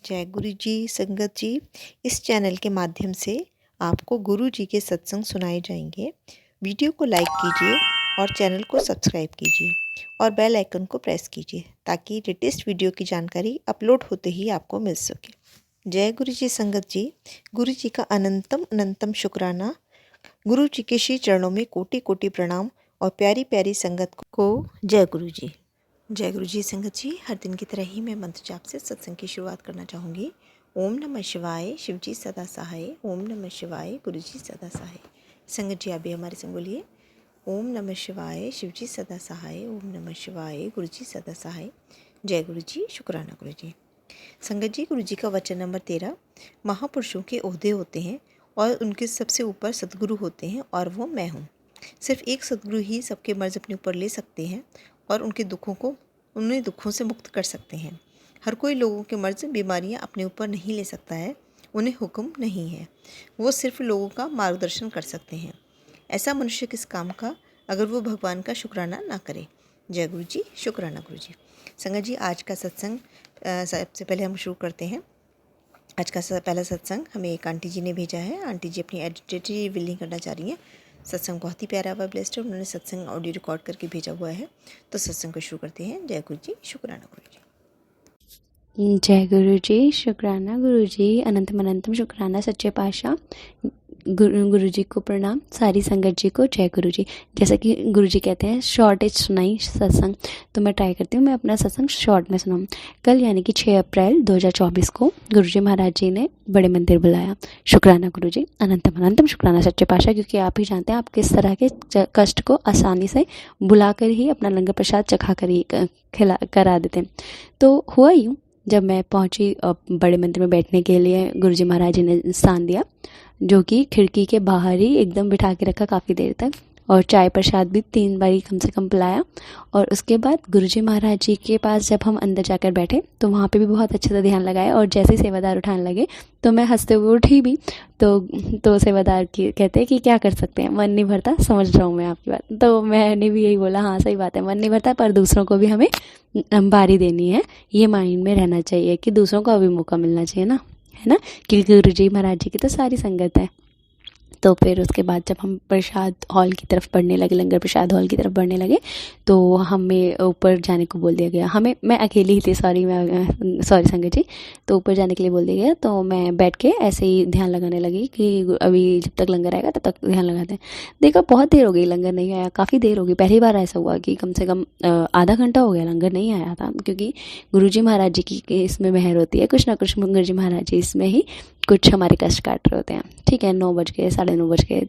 जय गुरु जी संगत जी। इस चैनल के माध्यम से आपको गुरु जी के सत्संग सुनाए जाएंगे। वीडियो को लाइक कीजिए और चैनल को सब्सक्राइब कीजिए और बेल आइकन को प्रेस कीजिए ताकि लेटेस्ट वीडियो की जानकारी अपलोड होते ही आपको मिल सके। जय गुरु जी संगत जी। गुरु जी का अनंतम अनंतम शुक्राना। गुरु जी के श्री चरणों में कोटि कोटि प्रणाम और प्यारी प्यारी संगत को जय गुरु जी। जय गुरु जी संगत जी। हर दिन की तरह ही मैं मंत्र जाप से सत्संग की शुरुआत करना चाहूँगी। ओम नमः शिवाय, शिव जी सदा सहाय। ओम नमः शिवाय, गुरु जी सदा सहाय। संगत जी आप भी हमारे संग बोलिए। ओम नमः शिवाय, शिव जी सदा सहाय। ओम नमः शिवाय, गुरु जी सदा सहाय। जय गुरु जी, शुक्राना गुरु जी। संगत जी, गुरु जी का वचन नंबर 13। महापुरुषों के ओहदे होते हैं और उनके सबसे ऊपर सदगुरु होते हैं और वो मैं हूँ। सिर्फ एक सदगुरु ही सबके मर्ज अपने ऊपर ले सकते हैं और उन्हें दुखों से मुक्त कर सकते हैं। हर कोई लोगों के मर्ज बीमारियां अपने ऊपर नहीं ले सकता है, उन्हें हुक्म नहीं है। वो सिर्फ लोगों का मार्गदर्शन कर सकते हैं। ऐसा मनुष्य किस काम का अगर वो भगवान का शुक्राना ना करे। जय गुरु जी, शुक्राना गुरु जी। संगत जी, आज का सत्संग सबसे पहले हम शुरू करते हैं। आज का पहला सत्संग हमें एक आंटी जी ने भेजा है। आंटी जी अपनी एडिटरी रिवील करना चाह रही हैं। सत्संग बहुत ही प्यारा व ब्लेस्ड है। उन्होंने सत्संग ऑडियो रिकॉर्ड करके भेजा हुआ है। तो सत्संग को शुरू करते हैं। जय गुरु जी, शुक्राना गुरु जी। जय गुरु जी, शुक्राना गुरु जी। अनंतम अनंतम शुक्राना सच्चे पातशाह। गुरु जी को प्रणाम, सारी संगत जी को जय गुरु जी। जैसा कि गुरु जी कहते हैं शॉर्टेज सुनाई सत्संग, तो मैं ट्राई करती हूँ मैं अपना सत्संग शॉर्ट में सुनाऊँ। कल यानी कि 6 अप्रैल 2024 को गुरु जी महाराज जी ने बड़े मंदिर बुलाया। शुक्राना गुरु जी, अनंतम अनंतम शुक्राना सच्चे पातशाह, क्योंकि आप ही जानते हैं आप किस तरह के कष्ट को आसानी से बुलाकर ही अपना लंगर प्रसाद चखा कर ही करा देते हैं। तो हुआ यूँ, जब मैं पहुंची बड़े मंदिर में बैठने के लिए गुरु जी महाराज जी ने स्थान दिया, जो कि खिड़की के बाहर ही एकदम बिठा के रखा काफ़ी देर तक, और चाय प्रसाद भी 3 बारी कम से कम पिलाया। और उसके बाद गुरुजी महाराज जी के पास जब हम अंदर जाकर बैठे तो वहाँ पे भी बहुत अच्छे से ध्यान लगाया, और जैसे ही सेवादार उठाने लगे तो मैं हंसते हुए उठी भी। तो सेवादार कहते हैं कि क्या कर सकते हैं, मन नहीं भरता, समझ रहा हूँ मैं आपकी बात। तो मैंने भी यही बोला, हाँ सही बात है, मन नहीं भरता, पर दूसरों को भी हमें बारी देनी है। ये माइंड में रहना चाहिए कि दूसरों को भी मौका मिलना चाहिए ना, है ना, क्योंकि गुरु जी महाराज जी की तो सारी संगत है। तो फिर उसके बाद जब हम प्रसाद हॉल की तरफ बढ़ने लगे, लंगर प्रसाद हॉल की तरफ बढ़ने लगे, तो हमें ऊपर जाने को बोल दिया गया। मैं अकेली ही थी, सॉरी संगत जी। तो ऊपर जाने के लिए बोल दिया गया, तो मैं बैठ के ऐसे ही ध्यान लगाने लगी कि अभी जब तक लंगर आएगा तब तक ध्यान लगाते हैं। देखा बहुत देर हो गई, लंगर नहीं आया, काफ़ी देर हो गई। पहली बार ऐसा हुआ कि कम से कम आधा घंटा हो गया लंगर नहीं आया था, क्योंकि गुरुजी महाराज जी की इसमें मेहर होती है, कुछ ना कुछ गुरुजी महाराज जी इसमें ही कुछ हमारे कष्ट काट रहे होते हैं। ठीक है, 9 बज गए, 9:30 बज गए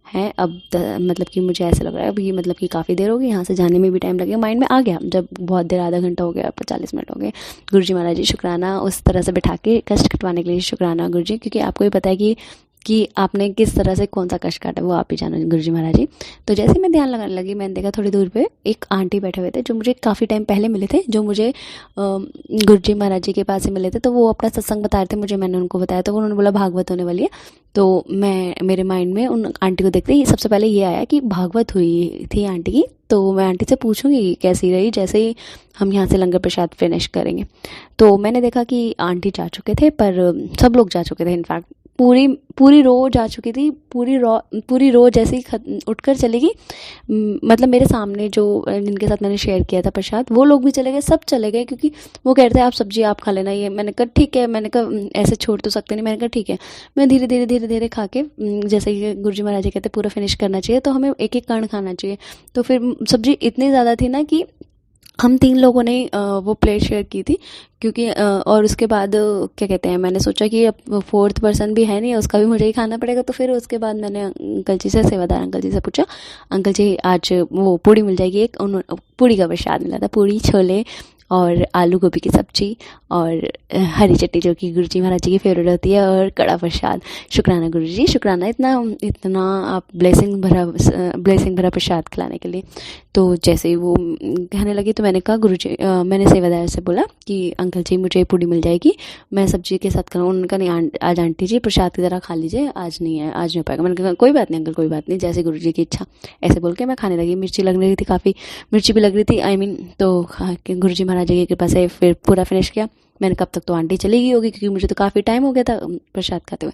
हैं अब। मतलब कि मुझे ऐसा लग रहा है अभी, मतलब कि काफ़ी देर हो गई, यहाँ से जाने में भी टाइम लगेगा। माइंड में आ गया जब बहुत देर, आधा घंटा हो गया, 40 मिनट हो गए। गुरुजी महाराज जी शुक्राना, उस तरह से बैठा के कष्ट कटवाने के लिए शुक्राना गुरु जी, क्योंकि आपको भी पता है कि आपने किस तरह से कौन सा कष्ट काटा वो आप ही जानो गुरु जी महाराज जी। तो जैसे मैं ध्यान लगाने लगी, मैंने देखा थोड़ी दूर पे एक आंटी बैठे हुए थे, जो मुझे काफ़ी टाइम पहले मिले थे, जो मुझे गुरु जी महाराज जी के पास ही मिले थे। तो वो अपना सत्संग बता रहे थे मुझे, मैंने उनको बताया, तो उन्होंने बोला भागवत होने वाली है। तो मेरे माइंड में उन आंटी को देखते ही सबसे पहले ये आया कि भागवत हुई थी आंटी की, तो मैं आंटी से पूछूंगी कैसी रही, जैसे ही हम यहाँ से लंगर प्रसाद फिनिश करेंगे। तो मैंने देखा कि आंटी जा चुके थे, पर सब लोग जा चुके थे, इनफैक्ट पूरी रो जा चुकी थी। पूरी रो जैसे ही उठकर चली गई, मतलब मेरे सामने जो जिनके साथ मैंने शेयर किया था प्रसाद, वो लोग भी चले गए, सब चले गए, क्योंकि वो कह रहे थे आप सब्जी आप खा लेना। ये मैंने कहा ठीक है, मैंने कहा ऐसे छोड़ तो सकते नहीं, मैंने कहा ठीक है। मैं धीरे धीरे खा के, जैसे कि गुरुजी महाराज जी कहते पूरा फिनिश करना चाहिए, तो हमें एक एक कण खाना चाहिए। तो फिर सब्जी इतनी ज़्यादा थी ना कि हम 3 लोगों ने वो प्लेट शेयर की थी, क्योंकि और उसके बाद क्या कहते हैं, मैंने सोचा कि अब 4th पर्सन भी है नहीं, उसका भी मुझे ही खाना पड़ेगा। तो फिर उसके बाद मैंने अंकल जी से, सेवादार अंकल जी से पूछा, अंकल जी आज वो पूड़ी मिल जाएगी एक। पूड़ी का प्रसाद मिला था, पूड़ी, छोले और आलू गोभी की सब्जी और हरी चटनी, जो कि गुरुजी महाराज जी की फेवरेट होती है, और कड़ा प्रसाद। शुक्राना गुरुजी, शुक्राना, इतना आप ब्लेसिंग भरा प्रसाद खिलाने के लिए। तो जैसे ही वो कहने लगी तो मैंने कहा गुरुजी, मैंने सेवादार से बोला कि अंकल जी मुझे पूड़ी मिल जाएगी, मैं सब्जी के साथ करूँ। उन्होंने कहा नहीं आज आंटी जी प्रसाद की तरह खा लीजिए, आज नहीं है, आज नहीं हो पाएगा। मैंने कहा कोई बात नहीं अंकल, कोई बात नहीं, जैसे गुरुजी की इच्छा। ऐसे बोल के मैं खाने लगी। मिर्ची लग रही थी, काफ़ी मिर्ची भी लग रही थी, आई मीन। तो गुरुजी महाराज जी की कृपा से फिर पूरा फिनिश किया मैंने। कब तक तो आंटी चली गई होगी, क्योंकि मुझे तो काफ़ी टाइम हो गया था प्रसाद खाते हुए।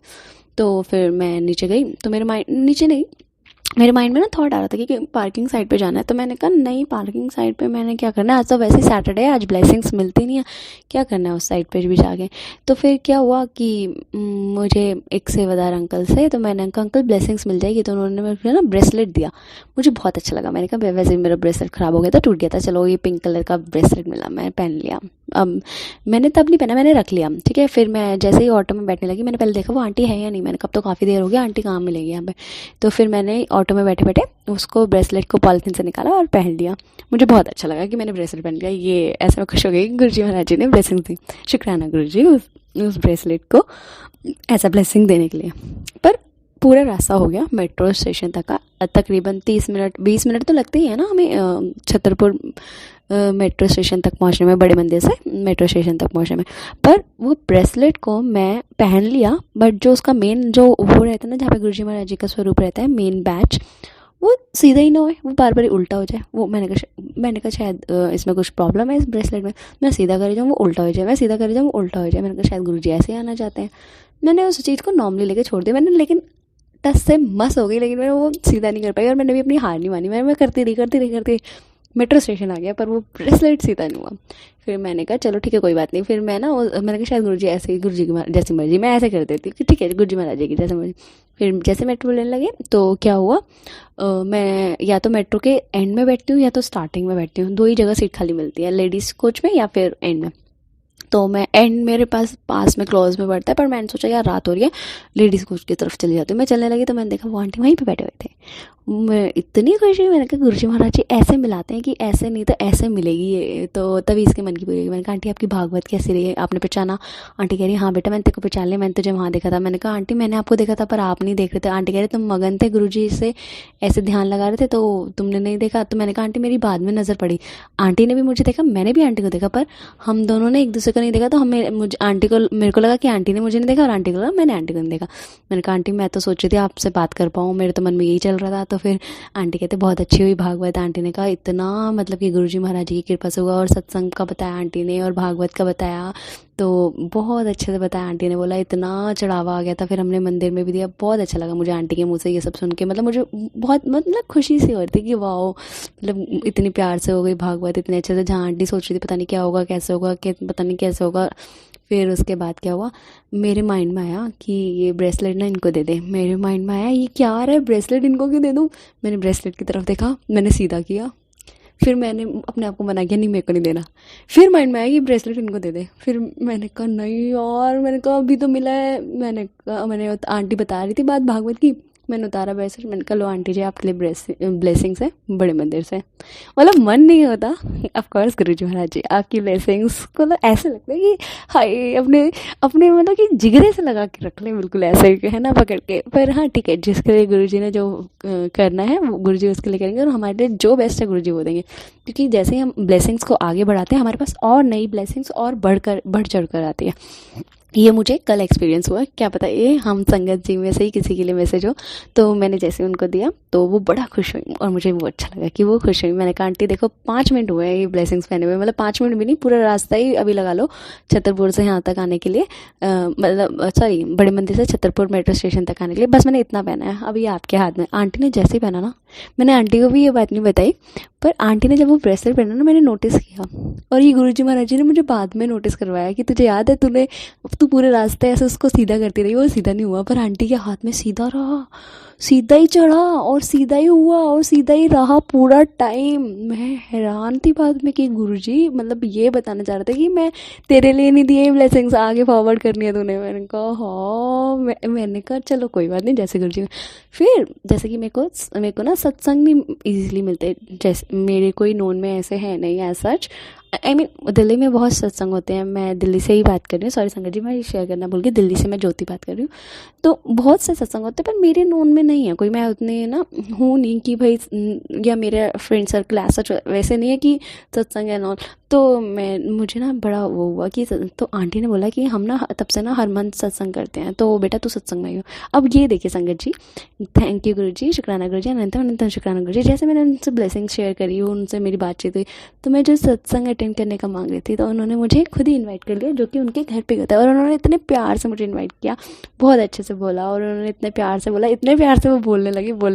तो फिर मैं नीचे गई, तो मेरे माइंड नीचे नहीं, मेरे माइंड में ना थॉट आ रहा था कि पार्किंग साइड पे जाना है। तो मैंने कहा नहीं, पार्किंग साइड पे मैंने क्या करना है, आज तो वैसे ही सैटरडे है, आज ब्लेसिंग्स मिलती नहीं है, क्या करना है उस साइड पे भी जाके। तो फिर क्या हुआ कि मुझे एक सेवादार अंकल से, तो मैंने कहा अंकल ब्लेसिंग्स मिल जाएगी। तो उन्होंने मेरे ना ब्रेसलेट दिया, मुझे बहुत अच्छा लगा। मैंने कहा वैसे मेरा ब्रेसलेट ख़राब हो गया था, टूट गया था, चलो ये पिंक कलर का ब्रेसलेट मिला, मैं पहन लिया। अब मैंने तब नहीं पहना, मैंने रख लिया, ठीक है। फिर मैं जैसे ही ऑटो में बैठने लगी, मैंने पहले देखा वो आंटी है या नहीं, मैंने कब तो काफ़ी देर हो गया, आंटी कहाँ मिलेगी यहाँ पे। तो फिर मैंने ऑटो में बैठे बैठे उसको ब्रेसलेट को पॉलिथीन से निकाला और पहन लिया। मुझे बहुत अच्छा लगा कि मैंने ब्रेसलेट पहन लिया। ये ऐसे मैं खुश हो गई कि गुरुजी महाराज जी ने ब्लेसिंग दी, शुक्राना गुरुजी उस ब्रेसलेट को ऐसा ब्लेसिंग देने के लिए। पर पूरा रास्ता हो गया मेट्रो स्टेशन तक का, तकरीबन 30 मिनट 20 मिनट तो लगते ही है ना हमें छतरपुर मेट्रो स्टेशन तक पहुंचने में, बड़े मंदिर से मेट्रो स्टेशन तक पहुंचने में। पर वो ब्रेसलेट को मैं पहन लिया, बट जो उसका मेन जो वो रहता है ना, जहाँ पे गुरुजी महाराज जी का स्वरूप रहता है, मेन बैच, वो सीधा ही ना हो, वो बार बार उल्टा हो जाए। वो मैंने कहा शायद इसमें कुछ प्रॉब्लम है इस ब्रेसलेट में, मैं सीधा कर जाऊँ वो उल्टा हो जाए, मैं सीधा कर जाऊँ वो उल्टा हो जाए। मैंने कहा शायद गुरुजी ऐसे ही आना चाहते हैं। मैंने उस चीज़ को नॉर्मली लेके छोड़ दिया मैंने, लेकिन टस से मस हो गई, लेकिन मैंने वो सीधा नहीं कर पाई। और मैंने भी अपनी हार नहीं मानी, मैं करती रही मेट्रो स्टेशन आ गया, पर वो ब्रेसलेट सीधा नहीं हुआ। फिर मैंने कहा चलो ठीक है कोई बात नहीं। फिर मैं ना मैंने कहा शायद गुरुजी ऐसे ही, गुरुजी की जैसी मर्जी, मैं ऐसे कर देती हूँ कि ठीक है गुरुजी महाराज जी की जैसे मर्जी। फिर जैसे मेट्रो लेने लगे तो क्या हुआ, मैं या तो मेट्रो के एंड में बैठती हूँ या तो स्टार्टिंग में बैठती हूँ, दो ही जगह सीट खाली मिलती है, लेडीज़ कोच में या फिर एंड में। तो मैं एंड मेरे पास में क्लोज में बैठता है, पर मैंने सोचा यार रात हो रही है, लेडीज़ कोच की तरफ चली जाती हूँ। मैं चलने लगी तो मैंने देखा वो आंटी वहीं पे बैठे हुए थे। मैं इतनी खुश हुई, मैंने कहा गुरुजी महाराज जी ऐसे मिलाते हैं कि ऐसे नहीं तो ऐसे मिलेगी ये। तो तभी इसके मन की पूरी हुई। मैंने कहा आंटी आपकी भागवत कैसी रही है, आपने पहचाना? आंटी कह रही हाँ बेटा मैंने तेरे को पहचान लिया, मैंने तुझे वहाँ देखा था। मैंने कहा आंटी मैंने आपको देखा था पर आप नहीं देख रहे थे। आंटी कह रही तुम मगन थे गुरुजी से ऐसे ध्यान लगा रहे थे तो तुमने नहीं देखा। तो मैंने कहा आंटी मेरी बाद में नज़र पड़ी, आंटी ने भी मुझे देखा, मैंने भी आंटी को देखा, पर हम दोनों ने एक दूसरे को नहीं देखा। तो हमें मुझे आंटी को मेरे को लगा कि आंटी ने मुझे नहीं देखा और आंटी को लगा मैंने आंटी को नहीं देखा। मैंने कहा आंटी मैं तो सोच रही थी आपसे बात कर पाऊँ, मेरे तो मन में यही चल रहा था। तो फिर आंटी कहते बहुत अच्छी हुई भागवत। आंटी ने कहा इतना मतलब कि गुरुजी महाराज जी की कृपा से हुआ, और सत्संग का बताया आंटी ने और भागवत का बताया, तो बहुत अच्छे से बताया आंटी ने। बोला इतना चढ़ावा आ गया था, फिर हमने मंदिर में भी दिया। बहुत अच्छा लगा मुझे आंटी के मुँह से ये सब सुन के, मतलब मुझे बहुत मतलब खुशी सी हो रही थी कि वाह मतलब इतनी प्यार से हो गई भागवत, इतने अच्छे से। जहाँ आंटी सोच रही थी पता नहीं क्या होगा, कैसे होगा, पता नहीं कैसे होगा। फिर उसके बाद क्या हुआ, मेरे माइंड में आया कि ये ब्रेसलेट ना इनको दे दे। मेरे माइंड में आया ये क्या आ रहा है, ब्रेसलेट इनको क्यों दे दूँ। मैंने ब्रेसलेट की तरफ देखा, मैंने सीधा किया, फिर मैंने अपने आप को मना किया नहीं मेरे को नहीं देना। फिर माइंड में आया कि ब्रेसलेट इनको दे दे। फिर मैंने कहा नहीं यार, मैंने कहा अभी तो मिला है। मैंने आंटी बता रही थी बात भागवत की, मैंने उतारा ब्रेसलेट, मैंने कहा लो आंटी जी आपके लिए ब्लेसिंग्स है बड़े मंदिर से। मतलब मन नहीं होता, ऑफ कोर्स गुरुजी महाराज जी आपकी ब्लेसिंग्स को तो ऐसे लगता है कि हाय अपने अपने मतलब कि जिगरे से लगा के रख ले, बिल्कुल ऐसे है ना पकड़ के। पर हाँ ठीक है, जिसके लिए गुरुजी ने जो करना है वो गुरुजी उसके लिए करेंगे, और हमारे लिए जो बेस्ट है गुरुजी वो देंगे। क्योंकि जैसे ही हम ब्लेसिंग्स को आगे बढ़ाते हैं हमारे पास और नई ब्लेसिंग्स और बढ़ चढ़ कर आती है। ये मुझे कल एक्सपीरियंस हुआ, क्या पता ये हम संगत जी में से ही किसी के लिए मैसेज हो। तो मैंने जैसे उनको दिया तो वो बड़ा खुश हुई और मुझे वो अच्छा लगा कि वो खुश हुई। मैंने कहा आंटी देखो 5 मिनट हुए हैं ये ब्लेसिंग्स पहने हुए, मतलब 5 मिनट भी नहीं, पूरा रास्ता ही अभी लगा लो छतरपुर से यहाँ तक आने के लिए, मतलब सॉरी बड़े मंदिर से छतरपुर मेट्रो स्टेशन तक आने के लिए, बस मैंने इतना पहना है। अभी ये आपके हाथ में। आंटी ने जैसे ही पहना ना, मैंने आंटी को भी ये बात नहीं बताई, पर आंटी ने जब वो ब्रेसलेट पहना ना मैंने नोटिस किया, और ये गुरुजी महाराज जी ने मुझे बाद में नोटिस करवाया कि तुझे याद है तू पूरे रास्ते ऐसे उसको सीधा करती रही, वो सीधा नहीं हुआ, पर आंटी के हाथ में सीधा रहा, सीधा ही चढ़ा और सीधा ही हुआ और सीधा ही रहा पूरा टाइम। मैं हैरान थी बाद में कि गुरुजी मतलब ये बताना चाह रहा था कि मैं तेरे लिए नहीं दिए ब्लेसिंग्स, आगे फॉरवर्ड करनी है तूने। मैंने कहा हाँ, मैंने कहा चलो कोई बात नहीं जैसे गुरुजी। फिर जैसे कि मेरे को ना सत्संग नहीं इजीली मिलते, जैसे मेरे कोई नोन में ऐसे है नहीं as such, I mean Delhi में बहुत सत्संग होते हैं, मैं दिल्ली से ही बात कर रही हूँ, सॉरी संगत जी मैं शेयर करना भूल गई, दिल्ली से मैं ज्योति बात कर रही हूँ। तो बहुत से सत्संग होते हैं पर मेरे नोन में नहीं है कोई, मैं उतने ना हूँ नहीं कि भाई या मेरे फ्रेंड सर्कल ऐसा वैसे नहीं है कि सत्संग है नॉन। तो मुझे ना बड़ा वो हुआ कि तो आंटी ने बोला कि हम ना तब से ना हर मंथ सत्संग करते हैं, तो बेटा तू सत्संग में ही हो। अब ये देखिए संगत जी, थैंक यू गुरु जी, शुक्राना गुरु जी, अनंत अनंत शुक्राना गुरु जी। जैसे मैंने उनसे ब्लेसिंग शेयर करी, उनसे मेरी बातचीत हुई, तो मैं जो सत्संग अटेंड करने का मांग रही थी तो उन्होंने मुझे खुद ही इन्वाइट कर लिया, जो कि उनके घर पे होता है। और उन्होंने इतने प्यार से मुझे इन्वाइट किया, बहुत अच्छे से बोला, और उन्होंने इतने प्यार से बोला, इतने प्यार से वो बोलने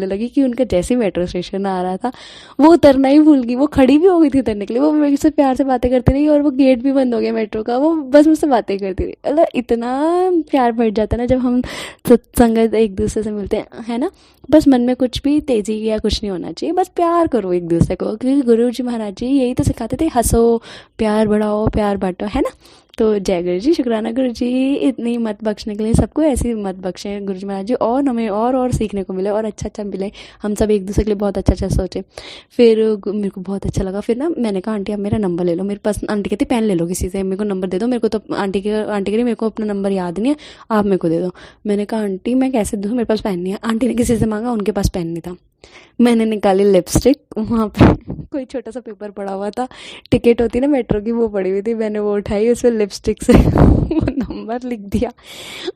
लगी कि उनका जैसे मेट्रो स्टेशन आ रहा था वो उतरना ही भूल गई, वो खड़ी भी हो गई थी उतरने के लिए, वो मेरे से प्यार से बातें करती रही, और वो गेट भी बंद हो गया मेट्रो का, वो बस मुझसे बातें करती रही। मतलब इतना प्यार बढ़ जाता है ना जब हम सत्संगत एक दूसरे से मिलते हैं, है ना। बस मन में कुछ भी तेजी या कुछ नहीं होना चाहिए, बस प्यार करो एक दूसरे को, क्योंकि गुरु जी महाराज जी यही तो सिखाते थे, हंसो, प्यार बढ़ाओ, प्यार बांटो, है ना। तो जय गुरु जी, शुक्राना गुरु जी, इतनी मत बख्शने के लिए, सबको ऐसी मत बख्शें गुरु जी महाराज जी, और हमें और सीखने को मिले, और अच्छा मिले, हम सब एक दूसरे के लिए बहुत अच्छा सोचें। फिर मेरे को बहुत अच्छा लगा। फिर ना मैंने कहा आंटी आप मेरा नंबर ले लो, मेरे पास, आंटी कहती पेन ले लो किसी से, मेरे को नंबर दे दो, मेरे को तो आंटी कह रही मेरे को अपना नंबर याद नहीं है, आप मेरे को दे दो। मैंने कहा आंटी मैं कैसे दूँ, मेरे पास पेन नहीं है। आंटी ने किसी से मांगा, उनके पास पेन नहीं था। मैंने निकाली लिपस्टिक, वहाँ पे कोई छोटा सा पेपर पड़ा हुआ था, टिकट होती ना मेट्रो की, वो पड़ी हुई थी, मैंने वो उठाई, उस पर लिपस्टिक से वो नंबर लिख दिया,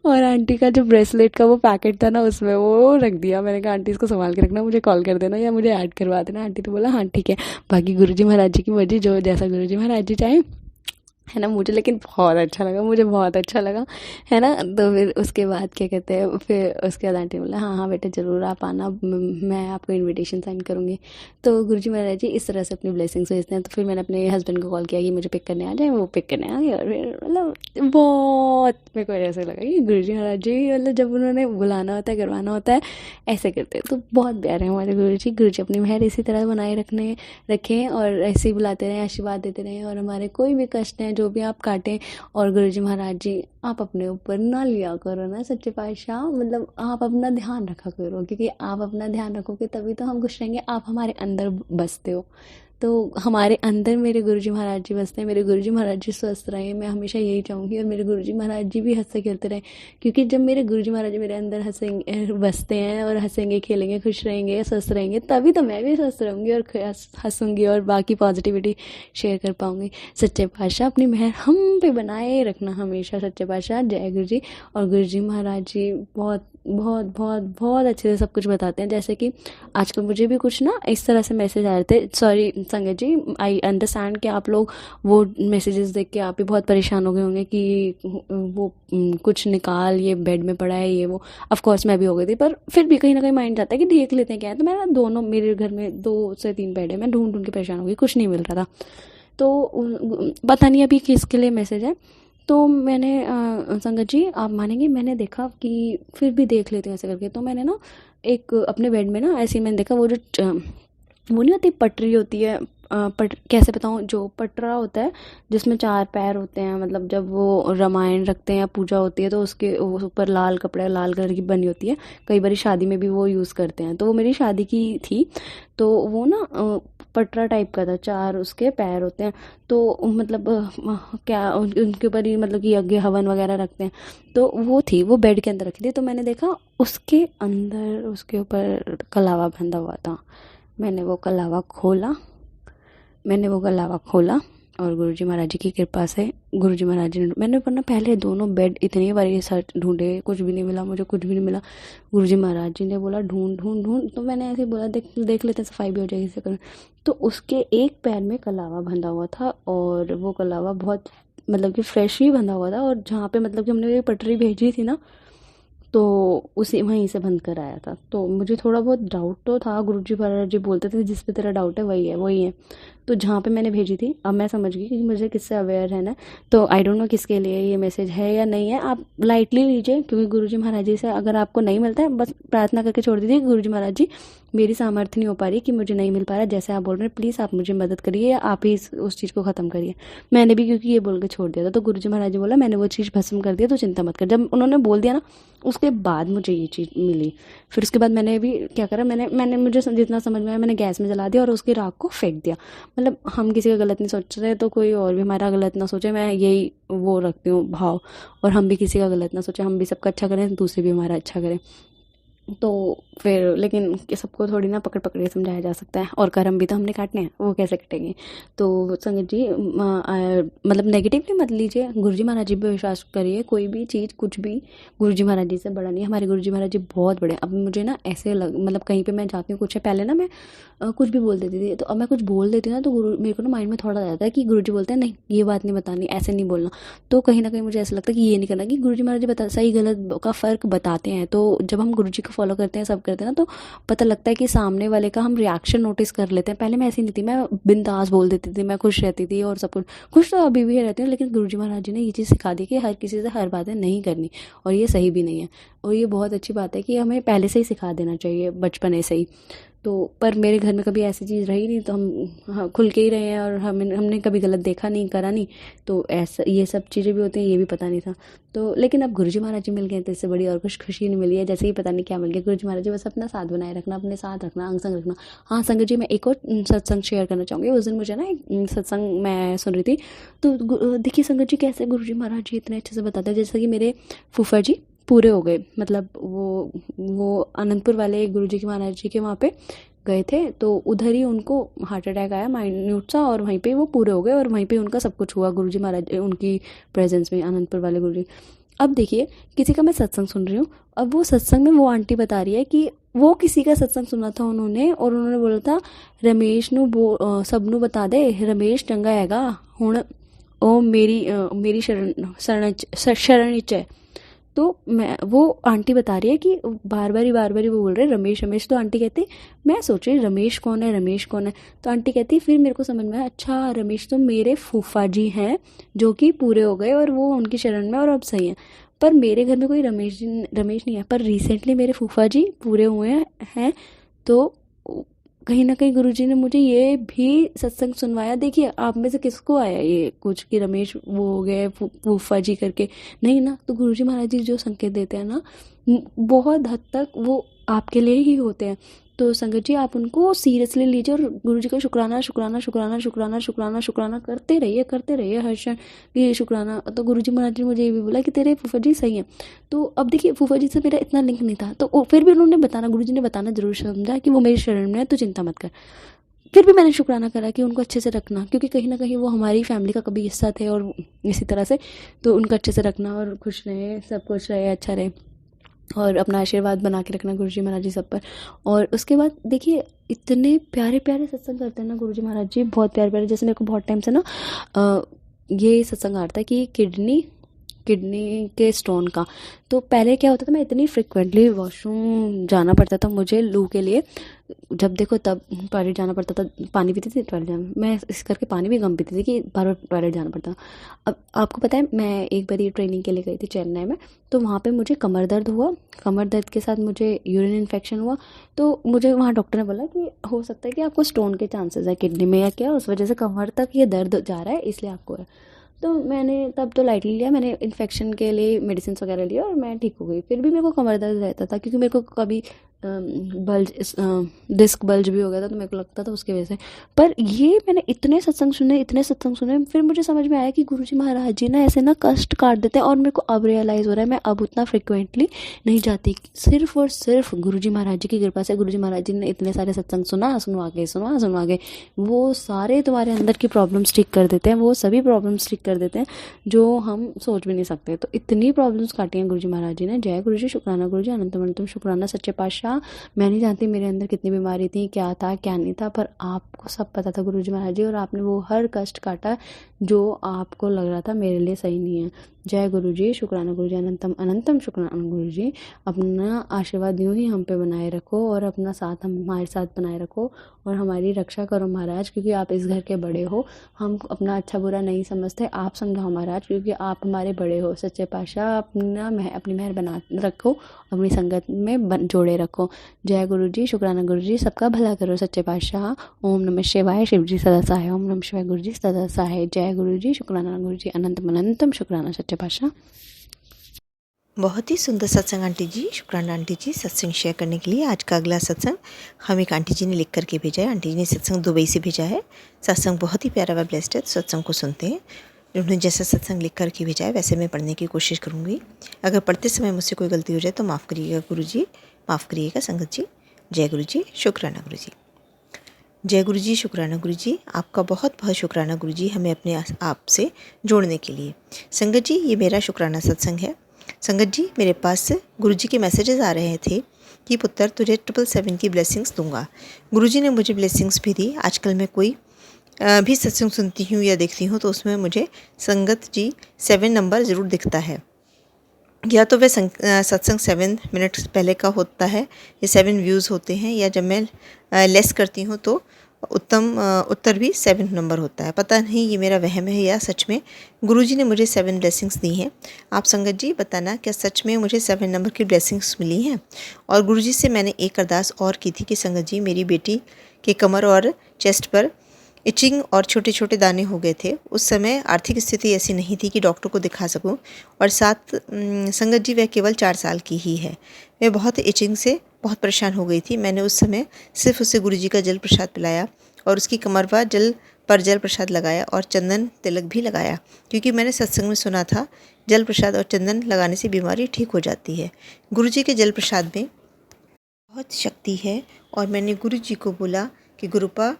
और आंटी का जो ब्रेसलेट का वो पैकेट था ना उसमें वो रख दिया। मैंने कहा आंटी इसको संभाल के रखना, मुझे कॉल कर देना या मुझे ऐड करवा देना। आंटी तो बोला हाँ ठीक है, बाकी गुरुजी महाराज जी की मर्जी, जो जैसा गुरुजी महाराज जी चाहे, है ना। मुझे लेकिन बहुत अच्छा लगा, मुझे बहुत अच्छा लगा, है ना। तो फिर उसके बाद क्या कहते हैं, फिर उसके बाद आंटी बोला हाँ हाँ बेटा ज़रूर आप आना, मैं आपको इनविटेशन साइन करूँगी। तो गुरुजी महाराज जी इस तरह से अपनी ब्लेसिंग्स भेजते हैं। तो फिर मैंने अपने हस्बैंड को कॉल किया कि मुझे पिक करने आ जाए, वो पिक करने आ गए, और फिर मतलब बहुत मेरे को ऐसे लगा कि गुरुजी महाराज जी मतलब जब उन्होंने बुलाना होता है, करवाना होता है, ऐसे करते हैं। तो बहुत प्यारे हैं हमारे गुरु जी अपनी मेहर इसी तरह बनाए रखें, और ऐसे ही बुलाते रहें, आशीर्वाद देते रहें, और हमारे कोई भी कष्ट हैं जो भी आप काटें। और गुरुजी महाराज जी आप अपने ऊपर ना लिया करो ना सच्चे पातशाह, मतलब आप अपना ध्यान रखा करो, क्योंकि आप अपना ध्यान रखोगे तभी तो हम खुश रहेंगे। आप हमारे अंदर बसते हो, तो हमारे अंदर मेरे गुरुजी महाराज जी बसते हैं। मेरे गुरुजी महाराज जी स्वस्थ रहें, मैं हमेशा यही चाहूँगी, और मेरे गुरुजी महाराज जी भी हंसते खेलते रहें, क्योंकि जब मेरे गुरुजी महाराज जी मेरे अंदर हंसेंगे, बसते हैं, और हंसेंगे खेलेंगे, खुश रहेंगे, स्वस्थ रहेंगे, तभी तो मैं भी स्वस्थ रहूँगी और हंसूँगी और बाकी पॉजिटिविटी शेयर कर पाऊँगी। सच्चे पातशाह अपनी मेहर हम पे बनाए रखना हमेशा, सच्चे पातशाह। जय गुरु जी। और गुरुजी महाराज जी बहुत बहुत बहुत बहुत अच्छे से सब कुछ बताते हैं। जैसे कि आजकल मुझे भी कुछ ना इस तरह से मैसेज आ रहे थे, सॉरी संगत जी, आई अंडरस्टैंड कि आप लोग वो मैसेजेस देख के आप भी बहुत परेशान हो गए होंगे कि वो कुछ निकाल, ये बेड में पड़ा है, ये वो। ऑफ कोर्स मैं भी हो गई थी, पर फिर भी कहीं ना कहीं माइंड जाता है कि देख लेते हैं क्या है। तो मैं ना दोनों, मेरे घर में 2 से 3 बेड है, मैं ढूंढ के परेशान हो गई, कुछ नहीं मिल रहा था। तो पता नहीं अभी किसके लिए मैसेज है। तो मैंने संगत जी आप मानेंगे, मैंने देखा कि फिर भी देख लेते हैं ऐसे करके, तो मैंने ना एक अपने बेड में ना ऐसे ही मैंने देखा, वो जो वो नहीं होती पटरी होती है, कैसे बताऊँ, जो पटरा होता है जिसमें 4 पैर होते हैं, मतलब जब वो रामायण रखते हैं या पूजा होती है तो उसके ऊपर लाल कपड़े, लाल कलर की बनी होती है, कई बार शादी में भी वो यूज़ करते हैं। तो वो मेरी शादी की थी, तो वो ना पटरा टाइप का था, 4 उसके पैर होते हैं। तो मतलब क्या उनके ऊपर ही मतलब कि यज्ञ हवन वगैरह रखते हैं, तो वो थी, वो बेड के अंदर रखी थी। तो मैंने देखा उसके अंदर उसके ऊपर कलावा बंधा हुआ था। मैंने वो कलावा खोला, और गुरुजी महाराज जी की कृपा से गुरुजी महाराज जी ने, मैंने वरना पहले दोनों बेड इतनी बार सर्च ढूंढे, कुछ भी नहीं मिला, मुझे कुछ भी नहीं मिला। गुरुजी महाराज जी ने बोला ढूंढ ढूंढ ढूंढ, तो मैंने ऐसे बोला देख लेते हैं, सफाई भी हो जाएगी इससे कर। तो उसके एक पैर में कलावा बंधा हुआ था, और वो कलावा बहुत मतलब कि फ्रेश ही बंधा हुआ था, और जहाँ पे मतलब कि हमने पटरी भेजी थी ना, तो उसी वहीं से बंद कर आया था। तो मुझे थोड़ा बहुत डाउट तो था, गुरुजी महाराज जी बोलते थे जिस पे तेरा डाउट है वही है। तो जहाँ पे मैंने भेजी थी, अब मैं समझ गई कि मुझे किससे अवेयर है ना। तो आई डोंट नो किसके लिए ये मैसेज है या नहीं है, आप लाइटली लीजिए, क्योंकि गुरुजी महाराज जी से अगर आपको नहीं मिलता है, बस प्रार्थना करके छोड़ दीजिए, गुरुजी महाराज जी मेरी सामर्थ्य नहीं हो पा रही कि मुझे नहीं मिल पा रहा, जैसे आप बोल रहे हैं, प्लीज़ आप मुझे मदद करिए, या आप ही उस चीज़ को ख़त्म करिए। मैंने भी क्योंकि ये बोल के छोड़ दिया था, तो गुरुजी महाराज जी बोला मैंने वो चीज़ भस्म कर दिया, तो चिंता मत कर। जब उन्होंने बोल दिया ना, उसके बाद मुझे ये चीज़ मिली। फिर उसके बाद मैंने भी क्या करा, मैंने मुझे जितना समझ में आया, मैंने गैस में जला दिया और उसकी राख को फेंक दिया। मतलब हम किसी का गलत नहीं सोच रहे तो कोई और भी हमारा गलत ना सोचे, मैं यही वो रखती हूँ भाव। और हम भी किसी का गलत ना सोचे, हम भी सबका अच्छा करें, दूसरे भी हमारा अच्छा करें। तो फिर लेकिन कि सबको थोड़ी ना पकड़ पकड़ के समझाया जा सकता है, और कर्म भी तो हमने काटने हैं, वो कैसे कटेंगे। तो संगत जी मतलब नेगेटिवली मत लीजिए, गुरुजी महाराज जी पे विश्वास करिए। कोई भी चीज़ कुछ भी गुरुजी महाराज जी से बड़ा नहीं है। हमारे गुरुजी महाराज जी बहुत बड़े हैं। अब मुझे ना ऐसे मतलब कहीं पे मैं जाती हूँ, कुछ है पहले ना मैं कुछ भी बोल देती थी, तो अब मैं कुछ बोल देती हूँ ना तो गुरु मेरे को ना माइंड में थोड़ा आ जाता है कि गुरुजी बोलते हैं नहीं ये बात नहीं बतानी, ऐसे नहीं बोलना। तो कहीं ना कहीं मुझे ऐसा लगता है कि ये नहीं करना, कि गुरुजी महाराज जी बता सही गलत का फ़र्क बताते हैं। तो जब हम गुरुजी को फॉलो करते हैं, सब करते हैं ना, तो पता लगता है कि सामने वाले का हम रिएक्शन नोटिस कर लेते हैं। पहले मैं ऐसी नहीं थी, मैं बिंदास बोल देती थी, मैं खुश रहती थी और सब कुछ खुश तो अभी भी रहती हूँ। लेकिन गुरुजी महाराज जी ने ये चीज़ सिखा दी कि हर किसी से हर बातें नहीं करनी, और ये सही भी नहीं है। और ये बहुत अच्छी बात है कि हमें पहले से ही सिखा देना चाहिए, बचपने से ही। तो पर मेरे घर में कभी ऐसी चीज़ रही नहीं, तो हम हाँ, खुल के ही रहे हैं, और हमने कभी गलत देखा नहीं, करा नहीं। तो ऐसा ये सब चीज़ें भी होती हैं, ये भी पता नहीं था। तो लेकिन अब गुरुजी महाराज जी मिल गए तो इससे बड़ी और कुछ खुशी नहीं मिली है, जैसे ही पता नहीं क्या मिल गया। गुरुजी महाराज जी बस अपना साथ बनाए रखना, अपने साथ रखना, अंग संग रखना। हाँ संगत जी, मैं एक और सत्संग शेयर करना चाहूँगी। उस दिन मुझे ना एक सत्संग मैं सुन रही थी, तो देखिए संगत जी कैसे गुरुजी महाराज जी इतने अच्छे से बताते हैं। जैसे कि मेरे फूफा जी पूरे हो गए, मतलब वो अनंतपुर वाले गुरुजी के महाराज जी के वहाँ पे गए थे, तो उधर ही उनको हार्ट अटैक आया माइन्यूट सा, और वहीं पे वो पूरे हो गए, और वहीं पे उनका सब कुछ हुआ गुरुजी महाराज उनकी प्रेजेंस में, अनंतपुर वाले गुरुजी। अब देखिए किसी का मैं सत्संग सुन रही हूँ, अब वो सत्संग में वो आंटी बता रही है कि वो किसी का सत्संग सुना था उन्होंने, और उन्होंने बोला था रमेश सबनू बता दे रमेश चंगा हैगा हुण, ओ मेरी शरण इच है। तो मैं वो आंटी बता रही है कि बार बार ही वो बोल रहे रमेश रमेश। तो आंटी कहती मैं सोच रही रमेश कौन है, रमेश कौन है। तो आंटी कहती फिर मेरे को समझ में आया, अच्छा रमेश तो मेरे फूफा जी हैं जो कि पूरे हो गए और वो उनकी शरण में और अब सही हैं। पर मेरे घर में कोई रमेश नहीं है, पर रिसेंटली मेरे फूफा जी पूरे हुए हैं। तो कहीं ना कहीं गुरुजी ने मुझे ये भी सत्संग सुनवाया। देखिए आप में से किसको आया ये कुछ कि रमेश वो हो गए फूफा जी करके, नहीं ना। तो गुरुजी महाराज जी जो संकेत देते हैं ना, बहुत हद तक वो आपके लिए ही होते हैं। तो संगत जी आप उनको सीरियसली लीजिए, और गुरुजी का शुक्राना शुक्राना शुक्राना शुक्राना शुक्राना शुक्राना करते रहिए हर क्षण ये शुक्राना। तो गुरुजी महाराज जी ने मुझे ये भी बोला कि तेरे फूफा जी सही हैं। तो अब देखिए फूफा जी से मेरा इतना लिंक नहीं था, तो फिर भी उन्होंने बताना, गुरुजी ने बताना जरूर समझा कि वो मेरी शरण में है, तो चिंता मत कर। फिर भी मैंने शुक्राना करा कि उनको अच्छे से रखना, क्योंकि कहीं ना कहीं वो हमारी फैमिली का कभी हिस्सा थे, और इसी तरह से तो उनको अच्छे से रखना, और खुश रहे, सब कुछ रहे, अच्छा रहे, और अपना आशीर्वाद बना के रखना गुरुजी महाराज जी सब पर। और उसके बाद देखिए इतने प्यारे प्यारे सत्संग करते हैं ना गुरुजी महाराज जी, बहुत प्यारे प्यारे। जैसे मेरे को बहुत टाइम से ना ये सत्संग आ रहा था कि किडनी के स्टोन का। तो पहले क्या होता था, मैं इतनी फ्रिक्वेंटली वॉशरूम जाना पड़ता था मुझे लू के लिए, जब देखो तब टॉयलेट जाना पड़ता था, पानी पीती थी टॉयलेट जाना, मैं इस करके पानी भी कम पीती थी कि बार बार टॉयलेट जाना पड़ता। अब आपको पता है मैं एक बार ट्रेनिंग के लिए गई थी चेन्नई में, तो वहाँ पे मुझे कमर दर्द हुआ, कमर दर्द के साथ मुझे यूरिन इन्फेक्शन हुआ। तो मुझे वहाँ डॉक्टर ने बोला कि हो सकता है कि आपको स्टोन के चांसेस है किडनी में, या क्या उस वजह से कमर तक ये दर्द जा रहा है, इसलिए आपको है। तो मैंने तब तो लाइटली लिया, मैंने इन्फेक्शन के लिए मेडिसिन वगैरह लिया और मैं ठीक हो गई। फिर भी मेरे को कमर दर्द रहता था, क्योंकि मेरे को कभी डिस्क बल्ज भी हो गया था, तो मेरे को लगता था उसकी वजह से। पर ये मैंने इतने सत्संग सुने, फिर मुझे समझ में आया कि गुरुजी महाराज जी ना ऐसे ना कष्ट काट देते हैं। और मेरे को अब रियलाइज़ हो रहा है मैं अब उतना फ्रिक्वेंटली नहीं जाती, सिर्फ और सिर्फ गुरुजी महाराज जी की कृपा से। गुरुजी महाराज जी ने इतने सारे सत्संग सुनवा के वो सारे तुम्हारे अंदर की प्रॉब्लम्स ठीक कर देते हैं, वो सभी प्रॉब्लम्स ठीक कर देते हैं जो हम सोच भी नहीं सकते। तो इतनी प्रॉब्लम्स काटी हैं गुरुजी महाराज जी ने। जय गुरुजी, शुक्राना गुरुजी, अनंतम शुक्राना सच्चे पातशाह। मैं नहीं जानती मेरे अंदर कितनी बीमारी थी, क्या था क्या नहीं था, पर आपको सब पता था गुरुजी महाराज जी, और आपने वो हर कष्ट काटा जो आपको लग रहा था मेरे लिए सही नहीं है। जय गुरुजी, शुक्राना गुरुजी, अनंतम शुक्राना गुरुजी। अपना आशीर्वाद यूँ ही हम पे बनाए रखो, और अपना साथ हमारे साथ बनाए रखो, और हमारी रक्षा करो महाराज, क्योंकि आप इस घर के बड़े हो। हम अपना अच्छा बुरा नहीं समझते, आप समझाओ महाराज, क्योंकि आप हमारे बड़े हो। सच्चे पातशाह अपनी मेहर बना रखो, अपनी संगत में जोड़े रखो। जय गुरु जी, शुक्राना गुरु जी, सबका भला करो सच्चे पातशाह। ओम नमः शिवाय, शिव जी सदा सहाय। ओम नमः शिवाय, गुरु जी सदा सहाय। जय गुरु जी, शुक्राना गुरु जी, अनंतम शुक्राना सच्चे पातशाह। बहुत ही सुंदर सत्संग आंटी जी। शुक्राना आंटी जी सत्संग शेयर करने के लिए। आज का अगला सत्संग हम एक आंटी जी ने लिख करके भेजा है। आंटी जी ने सत्संग दुबई से भेजा है। सत्संग बहुत ही प्यारा व ब्लेस्ड है। सत्संग को सुनते हैं। उन्होंने जैसा सत्संग लिख करके भेजा है वैसे मैं पढ़ने की कोशिश करूँगी। अगर पढ़ते समय मुझसे कोई गलती हो जाए तो माफ़ करिएगा गुरु जी, माफ़ करिएगा संगत जी। जय गुरु जी, शुक्राना गुरु जी। जय गुरु जी, शुक्राना गुरु जी। आपका बहुत बहुत शुक्राना गुरु जी, हमें अपने आप से जोड़ने के लिए। संगत जी, ये मेरा शुक्राना सत्संग है। संगत जी, मेरे पास गुरु जी के मैसेजेस आ रहे थे कि पुत्र तुझे 777 की ब्लेसिंग्स दूंगा। गुरु जी ने मुझे ब्लेसिंग्स भी दी। आजकल मैं कोई भी सत्संग सुनती हूँ या देखती हूँ तो उसमें मुझे संगत जी 7 नंबर ज़रूर दिखता है। या तो वह सत्संग 7 मिनट्स पहले का होता है या 7 व्यूज़ होते हैं, या जब मैं लेस करती हूँ तो उत्तर भी 7 नंबर होता है। पता नहीं ये मेरा वहम है या सच में गुरुजी ने मुझे 7 ब्लेसिंग्स दी हैं। आप संगत जी बताना, क्या सच में मुझे 7 नंबर की ब्लेसिंग्स मिली हैं? और गुरुजी से मैंने एक अरदास और की थी कि संगत जी मेरी बेटी के कमर और चेस्ट पर इचिंग और छोटे छोटे दाने हो गए थे। उस समय आर्थिक स्थिति ऐसी नहीं थी कि डॉक्टर को दिखा सकूं, और साथ संगत जी वह केवल 4 साल की ही है। मैं बहुत इचिंग से बहुत परेशान हो गई थी। मैंने उस समय सिर्फ उसे गुरुजी का जल प्रसाद पिलाया और उसकी कमर पर जल प्रसाद लगाया और चंदन तिलक भी लगाया, क्योंकि मैंने सत्संग में सुना था जल प्रसाद और चंदन लगाने से बीमारी ठीक हो जाती है। गुरुजी के जल प्रसाद में बहुत शक्ति है। और मैंने गुरुजी को बोला कि गुरुपा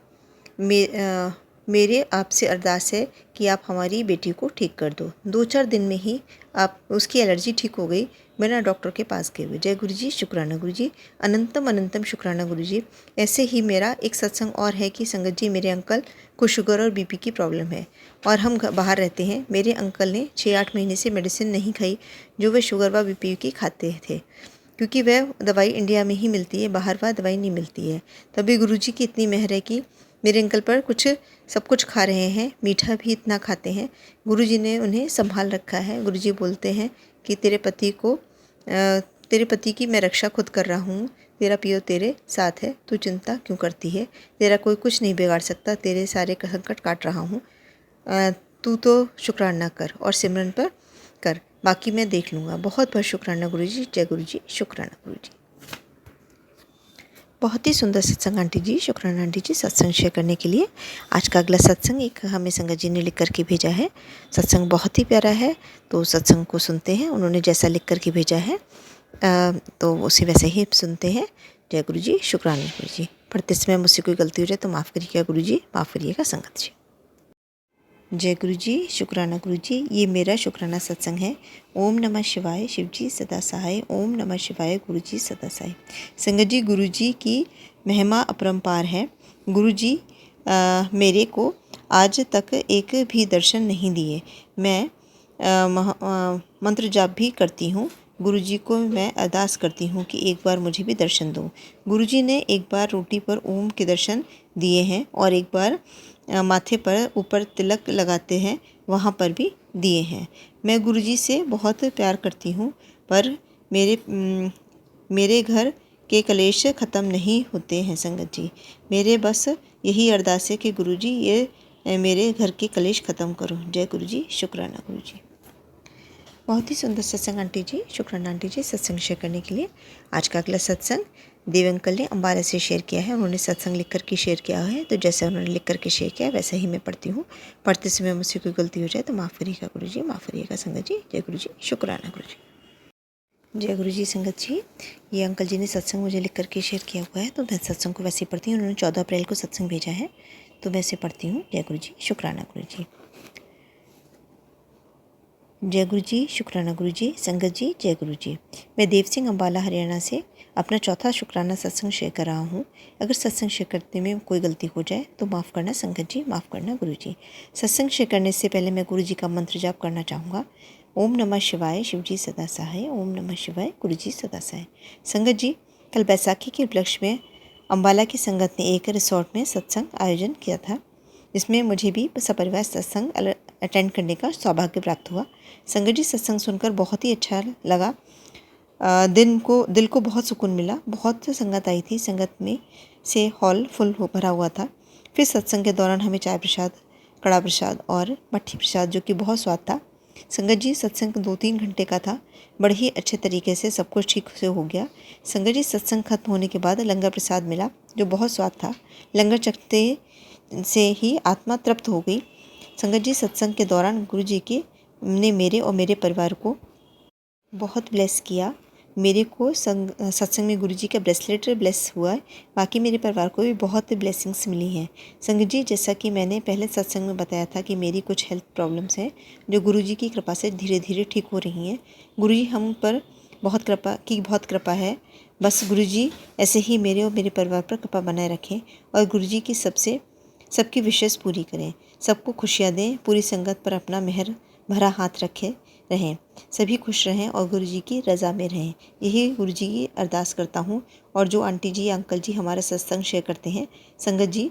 मेरे आपसे अरदास है कि आप हमारी बेटी को ठीक कर दो। 2-4 दिन में ही आप उसकी एलर्जी ठीक हो गई बिना डॉक्टर के पास गए हुए। जय गुरु जी, शुक्राना गुरु जी, अनंतम अनंतम शुक्राना गुरु जी। ऐसे ही मेरा एक सत्संग और है कि संगत जी मेरे अंकल को शुगर और बीपी की प्रॉब्लम है और हम बाहर रहते हैं। मेरे अंकल ने 6-8 महीने से मेडिसिन नहीं खाई जो वे शुगर व बीपी की खाते थे, क्योंकि वह दवाई इंडिया में ही मिलती है, बाहर वह दवाई नहीं मिलती है। तभी गुरुजी की इतनी मेहर है कि मेरे अंकल पर सब कुछ खा रहे हैं, मीठा भी इतना खाते हैं। गुरुजी ने उन्हें संभाल रखा है। गुरुजी बोलते हैं कि तेरे पति की मैं रक्षा खुद कर रहा हूँ, तेरा पियो तेरे साथ है, तू चिंता क्यों करती है, तेरा कोई कुछ नहीं बिगाड़ सकता, तेरे सारे संकट काट रहा हूँ, तू तो शुक्राना कर और सिमरन पर कर, बाकी मैं देख लूँगा। बहुत बहुत शुक्राना गुरुजी। जय गुरुजी, शुक्राना गुरुजी। बहुत ही सुंदर सत्संग आंटी जी। शुक्राना आंटी जी सत्संग शेयर करने के लिए। आज का अगला सत्संग एक हमें संगत जी ने लिख करके भेजा है। सत्संग बहुत ही प्यारा है, तो सत्संग को सुनते हैं। उन्होंने जैसा लिख करके भेजा है तो उसे वैसे ही सुनते हैं। जय गुरु जी, शुक्राना गुरु जी। पढ़ते समय मुझसे कोई गलती हो जाए तो माफ़ करिएगा गुरु जी, माफ़ करिएगा संगत जी। जय गुरु जी, शुक्राना गुरु जी। ये मेरा शुक्राना सत्संग है। ओम नमः शिवाय, शिव जी सदा सहाय। ओम नमः शिवाय, गुरु जी सदा सहाय। संगत जी, गुरु जी की महिमा अपरंपार है। गुरु जी मेरे को आज तक एक भी दर्शन नहीं दिए। मैं मंत्र जाप भी करती हूँ। गुरु जी को मैं अरदास करती हूँ कि एक बार मुझे भी दर्शन दो। गुरु जी ने एक बार रोटी पर ओम के दर्शन दिए हैं और एक बार माथे पर ऊपर तिलक लगाते हैं वहाँ पर भी दिए हैं। मैं गुरुजी से बहुत प्यार करती हूँ, पर मेरे घर के कलेश ख़त्म नहीं होते हैं संगत जी। मेरे बस यही अरदास है कि गुरुजी ये मेरे घर के कलेश ख़त्म करो। जय गुरुजी, शुक्राना गुरुजी। बहुत ही सुंदर सत्संग आंटी जी। शुक्राना आंटी जी सत्संग शेयर करने के लिए। आज का अगला सत्संग देव अंकल ने अम्बाला से शेयर किया है। उन्होंने सत्संग लिख करके शेयर किया है, तो जैसे उन्होंने लिख करके शेयर किया वैसे ही मैं पढ़ती हूँ। पढ़ते समय मुझसे कोई गलती हो जाए तो माफ़ करिएगा गुरु जी, माफ़ करिएगा संगत जी। जय गुरु जी, शुक्राना गुरु जी। जय गुरु जी संगत जी। ये अंकल जी ने सत्संग मुझे लिख करके शेयर किया हुआ है, तो मैं सत्संग को वैसे ही पढ़ती हूँ। उन्होंने 14 अप्रैल को सत्संग भेजा है, तो वैसे पढ़ती हूँ। जय गुरु जी, शुक्राना गुरु जी। जय गुरु जी, शुक्राना गुरु जी। संगत जी, जय गुरु जी। मैं देव सिंह अम्बाला हरियाणा से अपना चौथा शुक्राना सत्संग शेयर कर रहा हूँ। अगर सत्संग शेयर करने में कोई गलती हो जाए तो माफ़ करना संगत जी, माफ़ करना गुरु जी। सत्संग शेयर करने से पहले मैं गुरु जी का मंत्र जाप करना चाहूँगा। ओम नमः शिवाय, शिव जी सदा सहाय। ओम नमः शिवाय, गुरु जी सदा सहाय। संगत जी, कल बैसाखी के उपलक्ष्य में अम्बाला की संगत ने एक रिसोर्ट में सत्संग आयोजन किया था, जिसमें मुझे भी सपरिवार सत्संग अटेंड करने का सौभाग्य प्राप्त हुआ। संगत जी सत्संग सुनकर बहुत ही अच्छा लगा। दिल को बहुत सुकून मिला। बहुत संगत आई थी। संगत में से हॉल फुल भरा हुआ था। फिर सत्संग के दौरान हमें चाय प्रसाद, कड़ा प्रसाद और मट्ठी प्रसाद, जो कि बहुत स्वाद था, संगत जी सत्संग 2-3 घंटे का था। बड़े ही अच्छे तरीके से सब कुछ ठीक से हो गया। संगत जी सत्संग खत्म होने के बाद लंगर प्रसाद मिला जो बहुत स्वाद था। लंगर चखते से ही आत्मा तृप्त हो गई। संगत जी सत्संग के दौरान गुरु जी ने मेरे और मेरे परिवार को बहुत ब्लेस किया। मेरे को सत्संग में गुरुजी का ब्रेसलेट ब्लेस हुआ है। बाकी मेरे परिवार को भी बहुत ब्लेसिंग्स मिली हैं। संगत जी जैसा कि मैंने पहले सत्संग में बताया था कि मेरी कुछ हेल्थ प्रॉब्लम्स हैं जो गुरुजी की कृपा से धीरे धीरे ठीक हो रही हैं। गुरुजी हम पर बहुत कृपा है। बस गुरुजी ऐसे ही मेरे और मेरे परिवार पर कृपा बनाए रखें और गुरुजी की सबकी विशेष पूरी करें, सबको खुशियाँ दें, पूरी संगत पर अपना मेहर भरा हाथ रखें रहें, सभी खुश रहें और गुरुजी की रज़ा में रहें। यही गुरुजी की अरदास करता हूँ। और जो आंटी जी अंकल जी हमारा सत्संग शेयर करते हैं संगत जी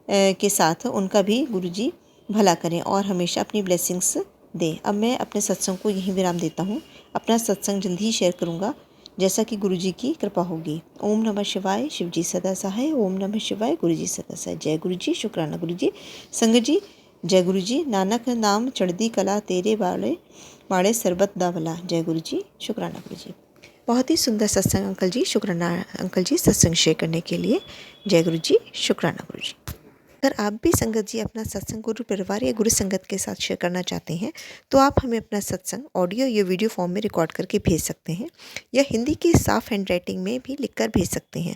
के साथ, उनका भी गुरुजी भला करें और हमेशा अपनी ब्लेसिंग्स दें। अब मैं अपने सत्संग को यहीं विराम देता हूँ। अपना सत्संग जल्दी ही शेयर करूँगा जैसा कि गुरुजी की कृपा होगी। ओम नमः शिवाय, शिव जी सदा सहाय। ओम नमः शिवाय, गुरुजी सदा सहाय। जय गुरुजी, शुक्राना गुरुजी। संगत जी जय गुरुजी। नानक नाम चढ़दी कला तेरे वाले सरबत दा भला। जय गुरुजी, शुक्राना गुरुजी। बहुत ही सुंदर सत्संग अंकल जी। शुक्राना अंकल जी सत्संग शेयर करने के लिए। जय गुरुजी, शुक्राना गुरुजी। अगर आप भी संगत जी अपना सत्संग गुरु परिवार या गुरु संगत के साथ शेयर करना चाहते हैं तो आप हमें अपना सत्संग ऑडियो या वीडियो फॉर्म में रिकॉर्ड करके भेज सकते हैं या हिंदी की साफ हैंड राइटिंग में भी लिखकर भेज सकते हैं।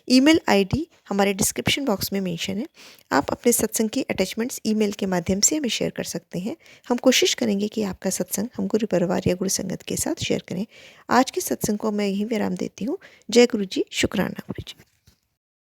ईमेल आईडी हमारे डिस्क्रिप्शन बॉक्स में मेंशन है। आप अपने सत्संग की अटैचमेंट्स ईमेल के माध्यम से हमें शेयर कर सकते हैं। हम कोशिश करेंगे कि आपका सत्संग हम गुरु परिवार या गुरु संगत के साथ शेयर करें। आज के सत्संग को मैं यहीं विराम देती हूँ। जय गुरु जी, शुक्राना गुरु जी।